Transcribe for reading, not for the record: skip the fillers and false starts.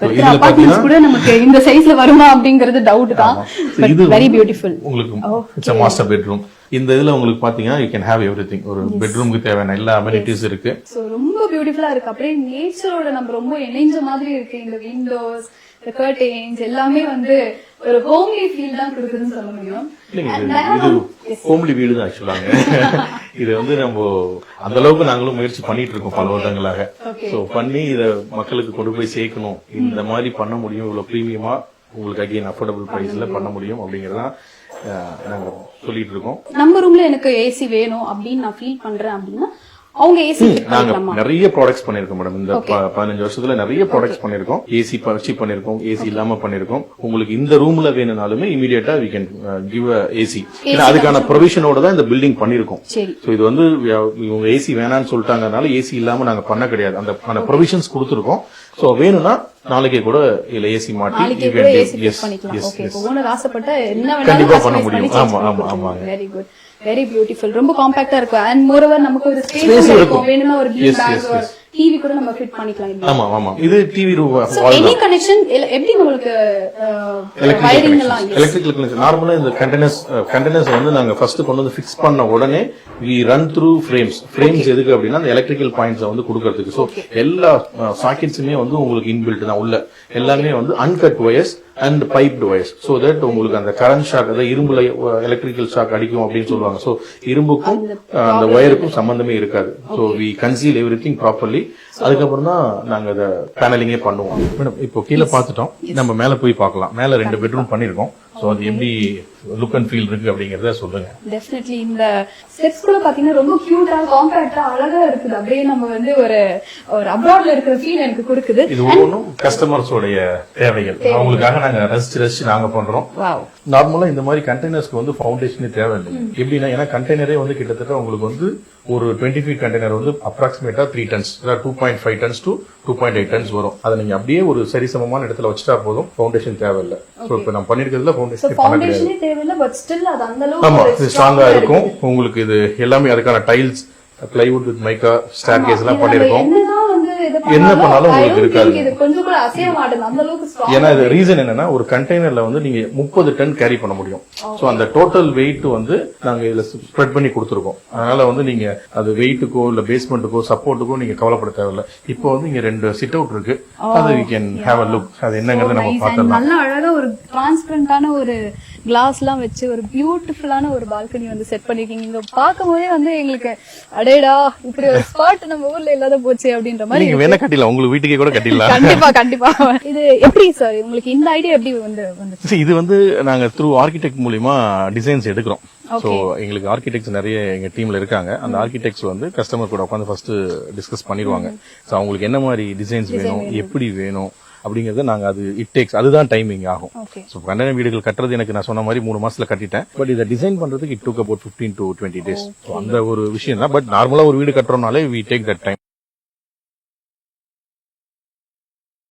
Apartments கூட நமக்கு இந்த சைஸ்ல வருமா அப்படிங்கிறது டவுட் தான். இது வெரி பியூட்டிஃபுல். உங்களுக்கு இட்ஸ் மாஸ்டர் பெட்ரூம். இந்த இதுல உங்களுக்கு பாத்தீங்கன்னா யூ கேன் ஹேவ் எவ்ரிதிங். ஒரு பெட்ரூமுக்கு தேவையான எல்லா அமெனிட்டிஸ் இருக்கு. சோ ரொம்ப பியூட்டிஃபுல்லா இருக்கு. அப்படியே நேச்சரோட நம்ம ரொம்ப இணைஞ்ச மாதிரி இருக்கு. இந்த விண்டோஸ், இந்த கர்டைன்ஸ் எல்லாமே வந்து ஒரு ஹோம்லி ஃபீல் தான் கொடுக்குதுன்னு சொல்ல முடியும். இது ஹோம்லி வீடு தான் ஆக்சுவலாங்க. இது வந்து நம்ம அந்த அளவுக்கு நாங்களும் முயற்சி பண்ணிட்டு இருக்கோம் பல வருடங்களாக. சோ பண்ணி இத மக்களுக்கு கொண்டு போய் சேர்க்கணும். இந்த மாதிரி பண்ண முடியும், இவ்வளவு பிரீமியமா உங்களுக்கு அகைன் அஃபோர்டபுள் பிரைஸ்ல பண்ண முடியும் அப்படிங்கறதான் நாங்க சொல்லிட்டு இருக்கோம். நம்ம ரூம்ல எனக்கு ஏசி வேணும் அப்படின்னு நான் ஃபீல் பண்றேன் அப்படின்னா அவங்க ஏசி நாங்க நிறைய ப்ராடக்ட்ஸ் பண்ணிருக்கோம் மேடம். இந்த 15 வருஷத்துல நிறைய ப்ராடக்ட்ஸ் பண்ணிருக்கோம். ஏசி வச்சு பண்ணிருக்கோம், ஏசி இல்லாம பண்ணிருக்கோம். உங்களுக்கு இந்த ரூம்ல வேணும்னாலுமே இமீடியட்டா வி கேன் கிவ் ஏசி. அதுக்கான ப்ரொவிஷனோட தான் இந்த பில்டிங் பண்ணிருக்கோம். சோ இது வந்து இவங்க ஏசி வேணாம்னு சொல்லிட்டாங்கனால ஏசி இல்லாம நாங்க பண்ண கிடையாது. அந்த ப்ரொவிஷன்ஸ் கொடுத்துருக்கோம். சோ வேணும்னா நாளைக்கே கூட இல்ல ஏசி மாட்டி கண்டிப்பா பண்ண முடியும். ஆமா ஆமா ஆமா. Very good, very beautiful. ரொம்ப காம்பாக்டா இருக்கும். அண்ட் மோரோவர் நமக்கு ஒரு ஸ்பேஸ் இருக்கும். வேணும்னா ஒரு பீன் பேக் டிவி கூட நம்ம ஃபிட் பண்ணிக்கலாம். ஆமா ஆமா. இது டிவி ரூம் எனி கனெக்ஷன் எப்படி உங்களுக்கு வயரிங் எல்லாம் எலக்ட்ரிக்கல் கனெக்ஷன் நார்மலா இந்த கண்டெய்னர்ஸ் வந்து நாங்க ஃபர்ஸ்ட் கொண்டு வந்து ஃபிக்ஸ் பண்ண உடனே we run through frames எதுக்கு அப்படின்னா அந்த எலக்ட்ரிக்கல் பாயிண்ட்ஸ் வந்து கொடுக்கிறதுக்கு. சோ எல்லா சாக்கெட்ஸுமே வந்து உங்களுக்கு இன்பில்ட் தான். உள்ள எல்லாமே வந்து uncut wires and piped wires. So that உங்களுக்கு அந்த கரண்ட் ஷாக், அதாவது இரும்புல எலக்ட்ரிக்கல் ஷாக் அடிக்கும் அப்படின்னு சொல்லுவாங்க. சோ இரும்புக்கும் அந்த வயருக்கும் சம்பந்தமே இருக்காது. So we conceal everything properly. அதுக்கப்புறம் தான் நாங்க அதை பேனலிங்கே பண்ணுவோம். மேடம் இப்போ கீழே பார்த்துட்டோம், நம்ம மேல போய் பார்க்கலாம். மேல 2 பெட்ரூம் பண்ணிருக்கோம். சோ அது எப்படி லுக் அண்ட் ஃபீல் இருக்கு அப்படிங்கறத சொல்லுங்க. டெஃபினெட்லி இந்த ஸ்டெப்ஸ் கூட பாத்தீங்கன்னா ரொம்ப கியூட்டா காம்பாக்டா அழகா இருக்குது. அப்படியே நம்ம வந்து ஒரு அப்ராட்ல இருக்கிற ஃபீல் எனக்கு கொடுக்குது. இது ஒவ்வொன்றும் கஸ்டமர்ஸோடைய தேவைகள். அவங்களுக்காக நாங்க ரசிச்சு நாங்க பண்றோம். நார்மலா இந்த மாதிரி கண்டெய்னர்ஸ்க்கு வந்து ஃபவுண்டேஷனே தேவையில்லை. எப்படின்னா ஏன்னா கண்டெய்னரே வந்து கிட்டத்தட்ட உங்களுக்கு வந்து ஒரு 20 ஃபீட் கண்டெய்னர் வந்து அப்ராக்சிமேட்டா 3 டன்ஸ் 2.5 டன்ஸ் டு 2.8 டன்ஸ் வரும். அதை நீங்க அப்படியே ஒரு சரிசமமான இடத்துல வச்சுட்டா போதும், ஃபவுண்டேஷன் தேவையில்லை. சோ இப்ப நம்ம பண்ணிருக்கிறதுல ஃபவுண்டேஷனே தேவையில்லை. பட் ஸ்டில் அது அந்த அளவுக்கு ஆமா ஸ்ட்ராங்கா இருக்கும். உங்களுக்கு இது எல்லாமே அதுக்கான tiles, plywood with mica, staircase எல்லாம் பண்ணிருக்கோம். என்ன பண்ணாலும் உங்களுக்கு இருக்காது. ஏன்னா இது ரீசன் என்னன்னா ஒரு கண்டெய்னர்ல வந்து நீங்க 30 டன் கேரி பண்ண முடியும். சோ அந்த டோட்டல் வெயிட் வந்து நாங்க இதுல ஸ்ப்ரெட் பண்ணி கொடுத்துருக்கோம். அதனால வந்து நீங்க அது வெயிட்டுக்கோ இல்ல பேஸ்மெண்ட்டுக்கோ சப்போர்ட்டுக்கோ நீங்க கவலைப்பட தேவையில்ல. இப்போ வந்து இங்க 2 சிட் அவுட் இருக்கு. அது we can have a look. அது என்னங்கறத நம்ம பார்த்தலாம். நல்ல அழகா ஒரு டிரான்ஸ்பரண்டான ஒரு கிளாஸ் எல்லாம் வச்சு ஒரு பியூட்டிஃபுல்லான ஒரு பால்கனி வந்து செட் பண்ணிருக்கீங்க. இங்க பாக்கும் போதே வந்து எங்களுக்கு அடேடா இப்படி ஒரு ஸ்பாட் நம்ம ஊர்ல இல்லாத போச்சு அப்படின்ற மாதிரி. நீங்க வேணா கட்டிடலாம், உங்களுக்கு வீட்டுக்கே கூட கட்டிடலாம். கண்டிப்பா கண்டிப்பா. இது எப்படி சார் உங்களுக்கு இந்த ஐடியா எப்படி வந்து? இது வந்து நாங்க த்ரூ ஆர்கிடெக்ட் மூலமா டிசைன்ஸ் எடுக்கிறோம். சோ எங்களுக்கு ஆர்கிடெக்ட்ஸ் நிறைய எங்க டீம்ல இருக்காங்க. அந்த ஆர்கிடெக்ட்ஸ் வந்து கஸ்டமர் கூட உட்காந்து ஃபர்ஸ்ட் டிஸ்கஸ் பண்ணிடுவாங்க. சோ அவங்களுக்கு என்ன மாதிரி டிசைன்ஸ் வேணும், எப்படி வேணும் அப்படிங்கறது நாங்க அது இட் டேக்ஸ் அதுதான் டைமிங் ஆகும். சோ கண்டெய்னர் வீடுகள் கட்டுறது எனக்கு நான் சொன்ன மாதிரி 3 மாசத்துல கட்டிட்டேன். பட் இதை டிசைன் பண்றதுக்கு it took about 15 to 20 days. அந்த ஒரு விஷயம் தான். பட் நார்மலா ஒரு வீடு கட்டுறோம்னாலே வி டேக் தட் டைம்.